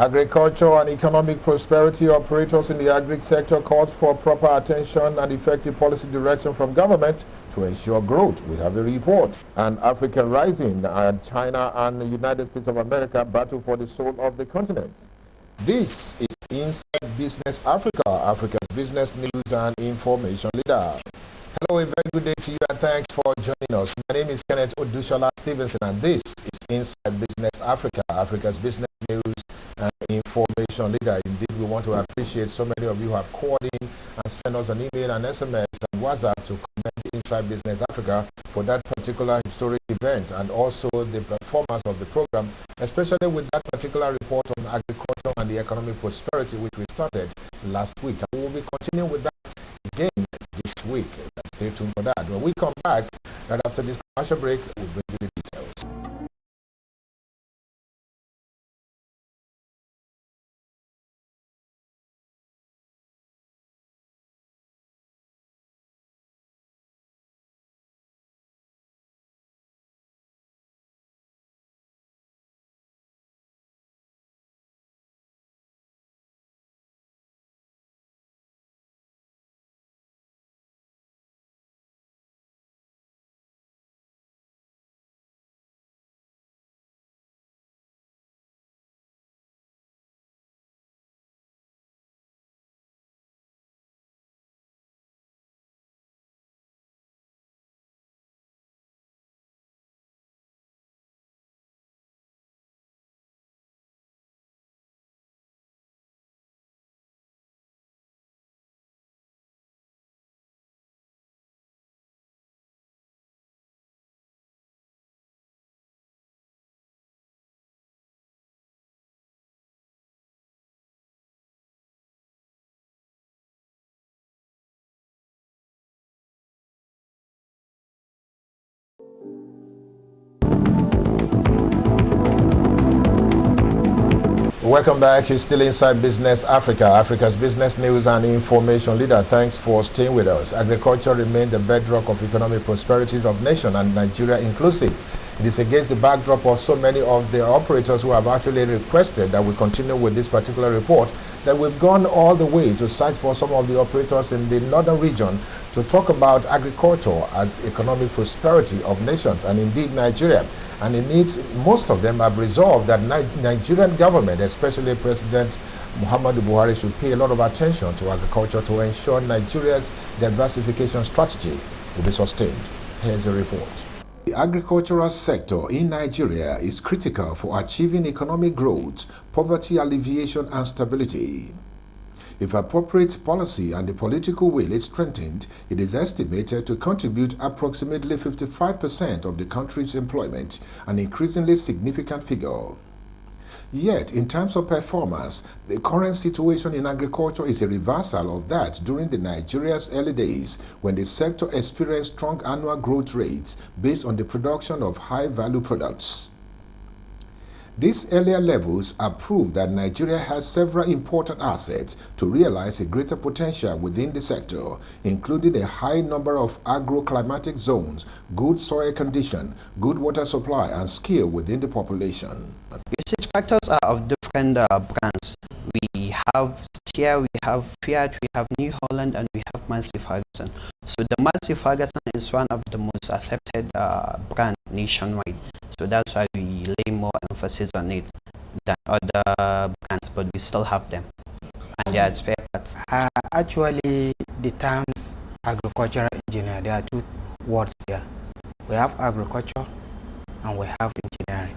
Agriculture and economic prosperity operators in the agri sector calls for proper attention and effective policy direction from government to ensure growth. We have a report. And Africa rising, and China and the United States of America battle for the soul of the continent. This is Inside Business Africa, Africa's business news and information leader. Hello, a very good day to you and thanks for joining us. My name is Kenneth Odushola Stevenson and this is Inside Business Africa, Africa's business news and information leader. Indeed, we want to appreciate so many of you who have called in and sent us an email and SMS and WhatsApp to commend Inside Business Africa for that particular historic event and also the performance of the program, especially with that particular report on agriculture and the economic prosperity which we started last week. And we will be continuing with that again this week. Stay tuned for that. When we come back, right after this commercial break, we'll bring you the details. Welcome back. You're still Inside Business Africa, Africa's business news and information leader. Thanks for staying with us. Agriculture remains the bedrock of economic prosperity of nation and Nigeria inclusive. It is against the backdrop of so many of the operators who have actually requested that we continue with this particular report that we've gone all the way to search for some of the operators in the northern region to talk about agriculture as economic prosperity of nations and indeed Nigeria. And it needs, most of them have resolved that Nigerian government, especially President Muhammadu Buhari, should pay a lot of attention to agriculture to ensure Nigeria's diversification strategy will be sustained. Here's a report. The agricultural sector in Nigeria is critical for achieving economic growth, poverty alleviation and stability. If appropriate policy and the political will is strengthened, it is estimated to contribute approximately 55% of the country's employment, an increasingly significant figure. Yet, in terms of performance, the current situation in agriculture is a reversal of that during the Nigeria's early days when the sector experienced strong annual growth rates based on the production of high-value products. These earlier levels are proof that Nigeria has several important assets to realize a greater potential within the sector, including a high number of agroclimatic zones, good soil condition, good water supply, and skill within the population. Usage factors are of different brands. We have Steer, we have Fiat, we have New Holland, and we have Massey Ferguson. So the Massey Ferguson is one of the most accepted brand nationwide. So that's why we lay more emphasis on it than other brands, but we still have them. And they are spare parts. Actually, the terms agricultural engineer, there are two words there. We have agriculture and we have engineering.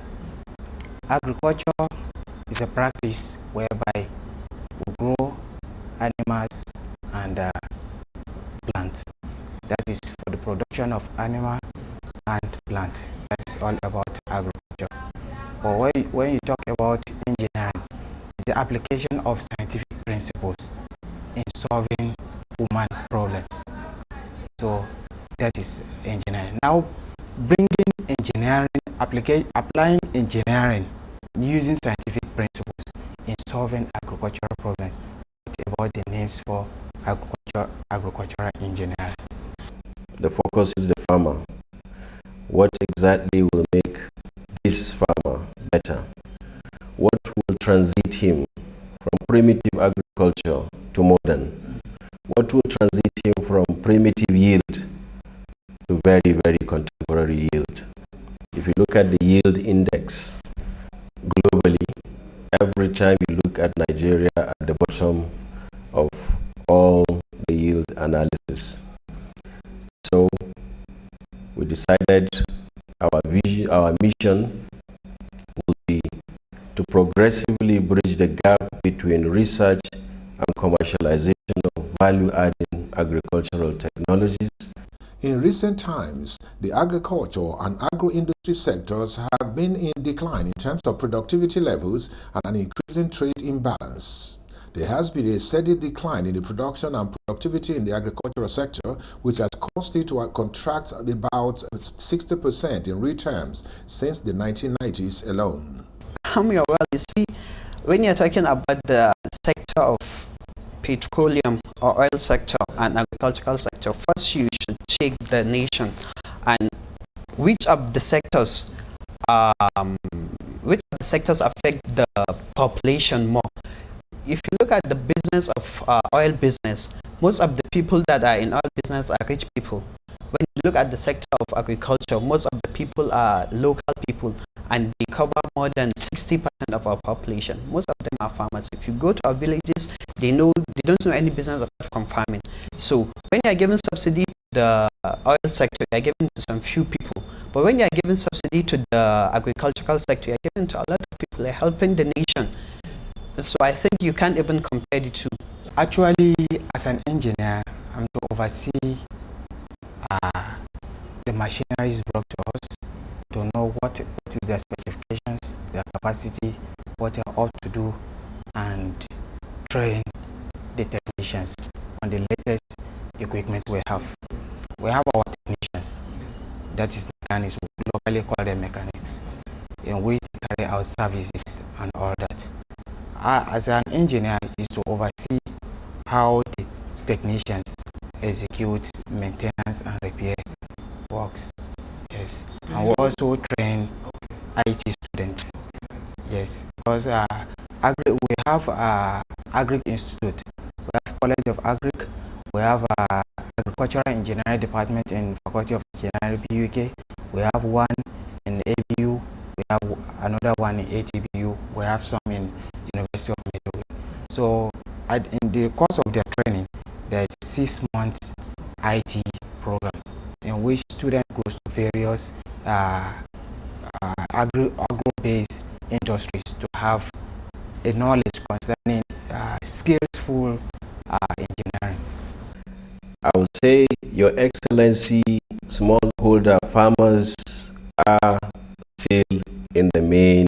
Agriculture is a practice whereby we grow animals and plants. That is for the production of animal and plant. That is all about agriculture. But when you talk about engineering, it's the application of scientific principles in solving human problems. So that is engineering. Now, bringing engineering, applying engineering using scientific principles in solving agricultural problems. What about the needs for agricultural engineering? The focus is the farmer. What exactly will make this farmer better? What will transit him from primitive agriculture to modern? What will transit him from primitive yield to very, very contemporary yield? If you look at the yield index globally, every time you look at Nigeria at the bottom of all the yield analysis. So we decided our vision, our mission will be to progressively bridge the gap between research and commercialization of value-adding agricultural technologies. In recent times, the agriculture and agro-industry sectors have been in decline in terms of productivity levels and an increasing trade imbalance. There has been a steady decline in the production and productivity in the agricultural sector, which has caused it to contract about 60% in real terms since the 1990s alone. Well, you see, when you're talking about the sector of petroleum or oil sector and agricultural sector, first you should check the nation and which of the sectors affect the population more. If you look at the business of oil business, most of the people that are in oil business are rich people. When you look at the sector of agriculture, most of the people are local people, and they cover more than 60% of our population. Most of them are farmers. If you go to our villages, they don't know any business apart from farming. So when you are giving subsidy to the oil sector, you are giving to some few people. But when you are giving subsidy to the agricultural sector, you are giving to a lot of people. You're helping the nation. So I think you can't even compare the two. Actually, as an engineer, I'm to oversee the machineries brought to us, to know what is their specifications, their capacity, what they are ought to do, and train the technicians on the latest equipment we have. We have our technicians, that is mechanics, we locally call them mechanics, in which they carry out services and all that. As an engineer, is to oversee how the technicians execute maintenance and repair works. Yes, and we also train IT students. Yes, because we have Agric Institute, we have College of Agric, we have Agricultural Engineering Department in Faculty of Engineering BUK, we have one in ABU, we have another one in ATBU, we have some in University of Maiduguri. So in the course of their training, there is a 6-month IT program in which student goes to various agro-based industries to have a knowledge concerning skillful engineering. I would say, Your Excellency, smallholder farmers are still in the main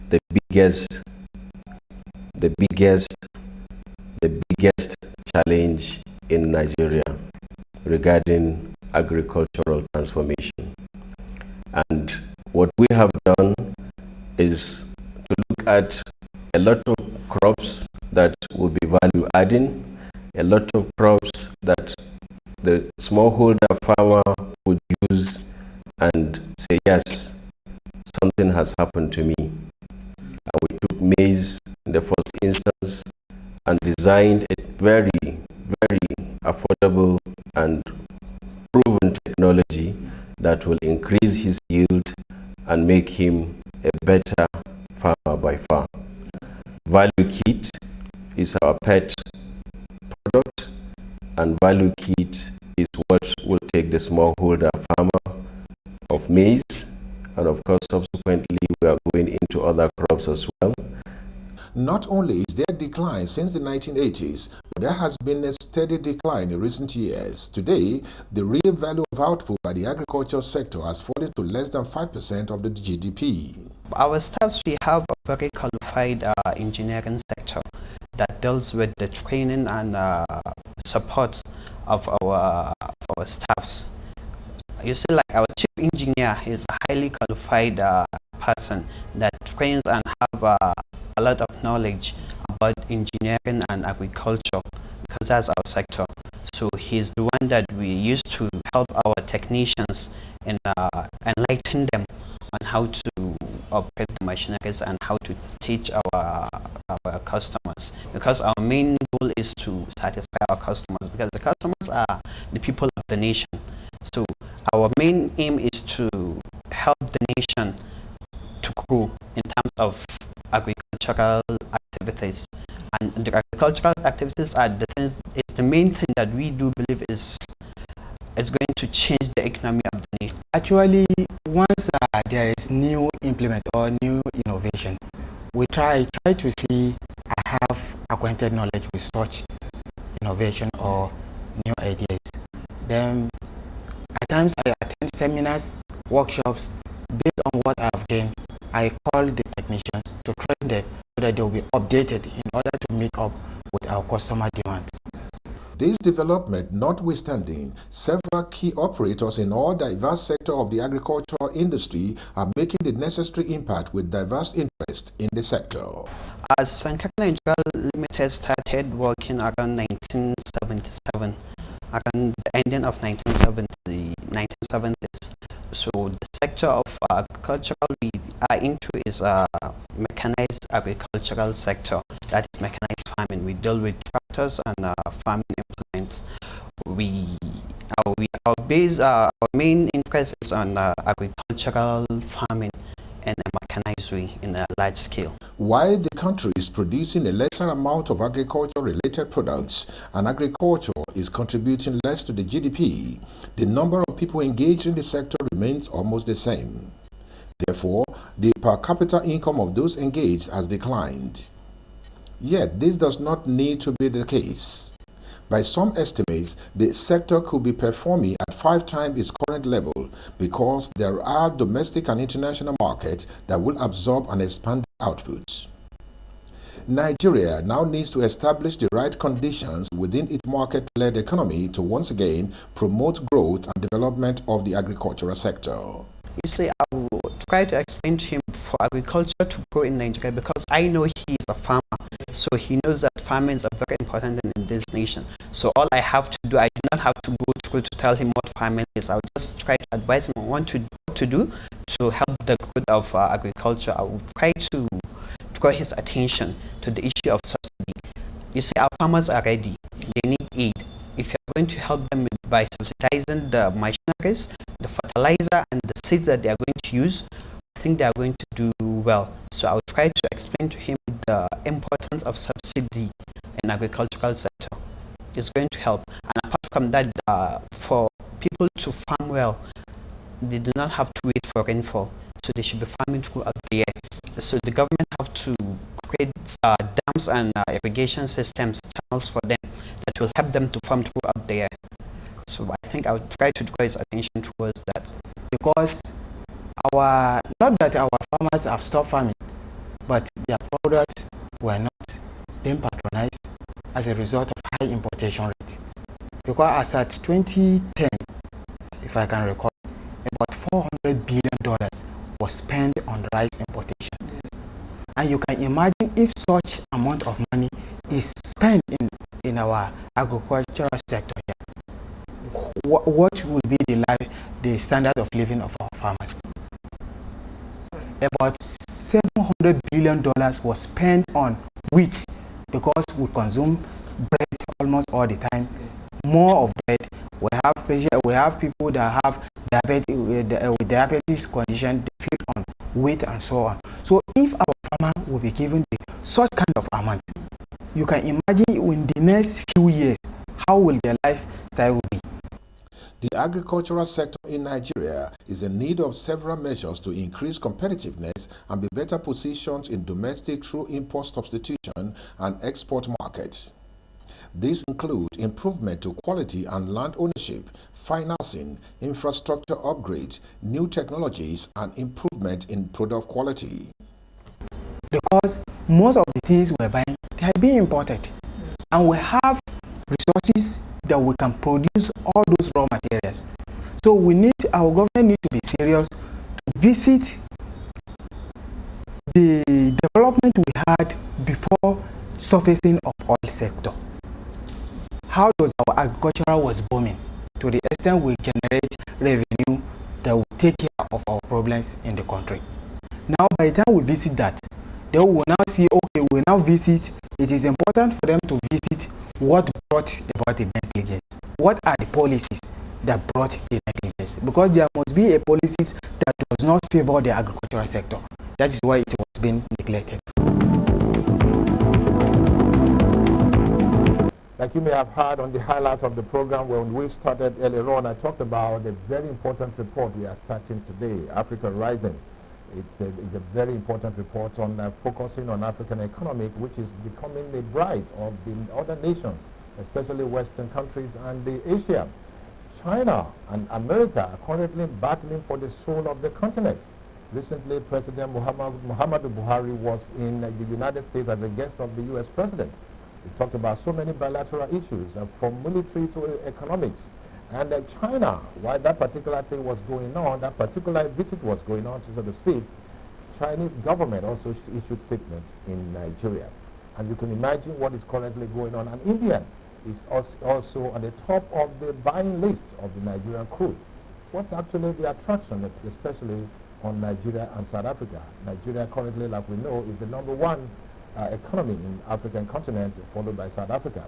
the biggest challenge in Nigeria regarding agricultural transformation. And what we have done is to look at a lot of crops that will be value adding, a lot of crops that the smallholder farmer would use and say, yes, something has happened to me. And we took maize in the first instance and designed a very, very affordable and proven technology that will increase his yield and make him a better farmer by far. Value Kit is our pet product, and Value Kit is what will take the smallholder farmer of maize, and of course subsequently we are going into other crops as well. Not only is there decline since the 1980s, but there has been a steady decline in recent years. Today, the real value of output by the agriculture sector has fallen to less than 5% of the GDP. Our staffs, we have a very qualified engineering sector that deals with the training and support of our staffs. You see, like our chief engineer is a highly qualified person that trains and have a lot of knowledge about engineering and agriculture, because that's our sector. So he's the one that we use to help our technicians and enlighten them on how to operate the machineries and how to teach our customers, because our main goal is to satisfy our customers, because the customers are the people of the nation. So our main aim is to help the nation to grow in terms of agricultural activities, and the agricultural activities are the things, it's the main thing that we do believe is going to change the economy of the nation. Actually, once there is new implement or new innovation, we try to see I have acquainted knowledge with such innovation or new ideas. Then at times I attend seminars, workshops. Based on what I have gained, I call the technicians to train them so that they will be updated in order to meet up with our customer demands. This development notwithstanding, several key operators in all diverse sectors of the agricultural industry are making the necessary impact with diverse interest in the sector. As Sankara Nigeria Limited started working around 1977, around the ending of 1970s, so the sector of agricultural we are into is mechanized agricultural sector, that is mechanized farming. We deal with tractors and farming implements. Our main interest is on agricultural farming in a mechanized way, in a large scale. While the country is producing a lesser amount of agriculture-related products and agriculture is contributing less to the GDP, the number of people engaged in the sector remains almost the same. Therefore, the per capita income of those engaged has declined. Yet, this does not need to be the case. By some estimates, the sector could be performing at 5 times its current level because there are domestic and international markets that will absorb and expand output. Nigeria now needs to establish the right conditions within its market-led economy to once again promote growth and development of the agricultural sector. You see, I will try to explain to him for agriculture to grow in Nigeria, because I know he is a farmer, so he knows that farming is a very important thing in this nation. So all I have to do, I do not have to go through to tell him what farming is. I'll just try to advise him on what to do to help the growth of agriculture. I will try to draw his attention to the issue of subsidy. You see, our farmers are ready. They need aid. If you're going to help them by subsidizing the machineries, the fertilizer and the seeds that they are going to use, I think they are going to do well. So I will try to explain to him the importance of subsidy in agricultural sector. It's going to help. And apart from that, for people to farm well, they do not have to wait for rainfall. So they should be farming throughout the year. So the government have to create dams and irrigation systems, channels for them that will help them to farm throughout the year. So I think I would try to draw his attention towards that. Because not that our farmers have stopped farming, but their products were not being patronized as a result of high importation rate. Because as at 2010, if I can recall, about $400 billion was spent on rice importation. And you can imagine if such amount of money is spent in our agricultural sector here, what will be the standard of living of our farmers? About $700 billion was spent on wheat, because we consume bread almost all the time. More of bread. We have people that have diabetes condition, they feed on wheat and so on. So if our farmer will be given such kind of amount, you can imagine in the next few years, how will their lifestyle be? The agricultural sector in Nigeria is in need of several measures to increase competitiveness and be better positioned in domestic through import substitution and export markets. These include improvement to quality and land ownership, financing, infrastructure upgrades, new technologies, and improvement in product quality. Because most of the things we're buying, they are being imported. And we have resources that we can produce all those raw materials. So our government needs to be serious to visit the development we had before surfacing of oil sector. How does our agriculture was booming to the extent we generate revenue that will take care of our problems in the country. Now, by the time we visit that, then we will now see, okay, we will now visit. It is important for them to visit what brought about the negligence. What are the policies that brought the negligence? Because there must be a policies that does not favor the agricultural sector. That is why it was being neglected. Like you may have heard on the highlight of the program when we started earlier on, I talked about a very important report we are starting today, Africa Rising. It's a very important report on focusing on African economy, which is becoming the bride of the other nations, especially Western countries and Asia. China and America are currently battling for the soul of the continent. Recently, President Muhammadu Buhari was in the United States as a guest of the U.S. president. We talked about so many bilateral issues, from military to economics. And China, while that particular thing was going on, that particular visit was going on, so to speak, Chinese government also issued statements in Nigeria. And you can imagine what is currently going on. And India is also at the top of the buying list of the Nigerian crude. What's actually the attraction, especially on Nigeria and South Africa? Nigeria currently, like we know, is the #1 economy in the African continent, followed by South Africa.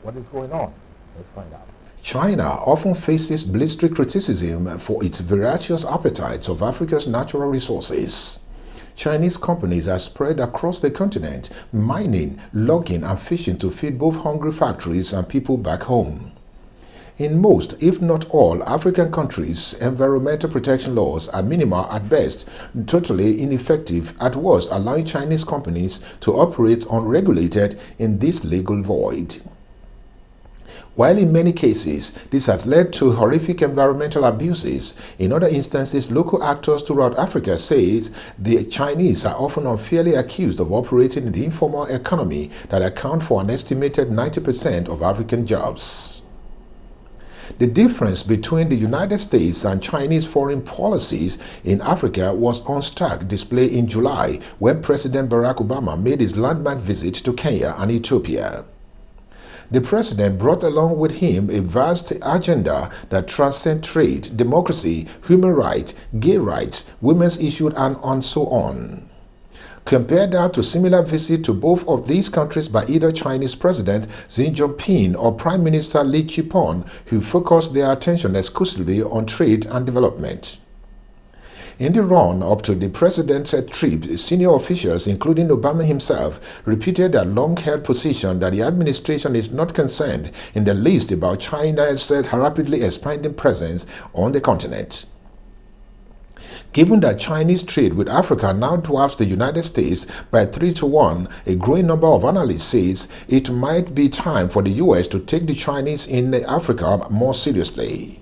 What is going on? Let's find out. China often faces blistering criticism for its voracious appetites of Africa's natural resources. Chinese companies are spread across the continent, mining, logging and fishing to feed both hungry factories and people back home. In most, if not all, African countries, environmental protection laws are minimal at best, totally ineffective at worst, allowing Chinese companies to operate unregulated in this legal void. While in many cases, this has led to horrific environmental abuses, in other instances, local actors throughout Africa say the Chinese are often unfairly accused of operating in the informal economy that account for an estimated 90% of African jobs. The difference between the United States and Chinese foreign policies in Africa was on stark display in July when President Barack Obama made his landmark visit to Kenya and Ethiopia. The president brought along with him a vast agenda that transcends trade, democracy, human rights, gay rights, women's issues, and so on. Compare that to similar visits to both of these countries by either Chinese President Xi Jinping or Prime Minister Li Qiang, who focused their attention exclusively on trade and development. In the run-up to the president's trip, senior officials, including Obama himself, repeated their long-held position that the administration is not concerned in the least about China's rapidly expanding presence on the continent. Given that Chinese trade with Africa now dwarfs the United States by 3-to-1, a growing number of analysts says it might be time for the U.S. to take the Chinese in Africa more seriously.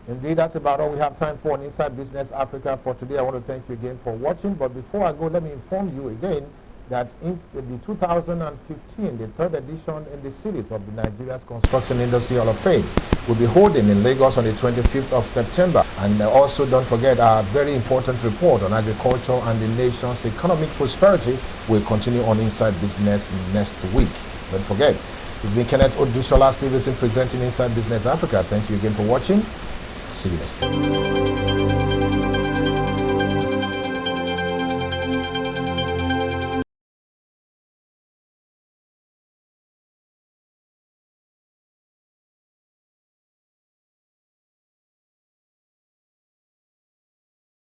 Indeed, that's about all we have time for on Inside Business Africa for today. I want to thank you again for watching. But before I go, let me inform you again that in the 2015, the third edition in the series of the Nigeria's Construction Industry Hall of Fame will be holding in Lagos on the 25th of September. And also don't forget our very important report on agriculture and the nation's economic prosperity will continue on Inside Business next week. Don't forget, it's been Kenneth Odushola Stevenson presenting Inside Business Africa. Thank you again for watching. See you next time.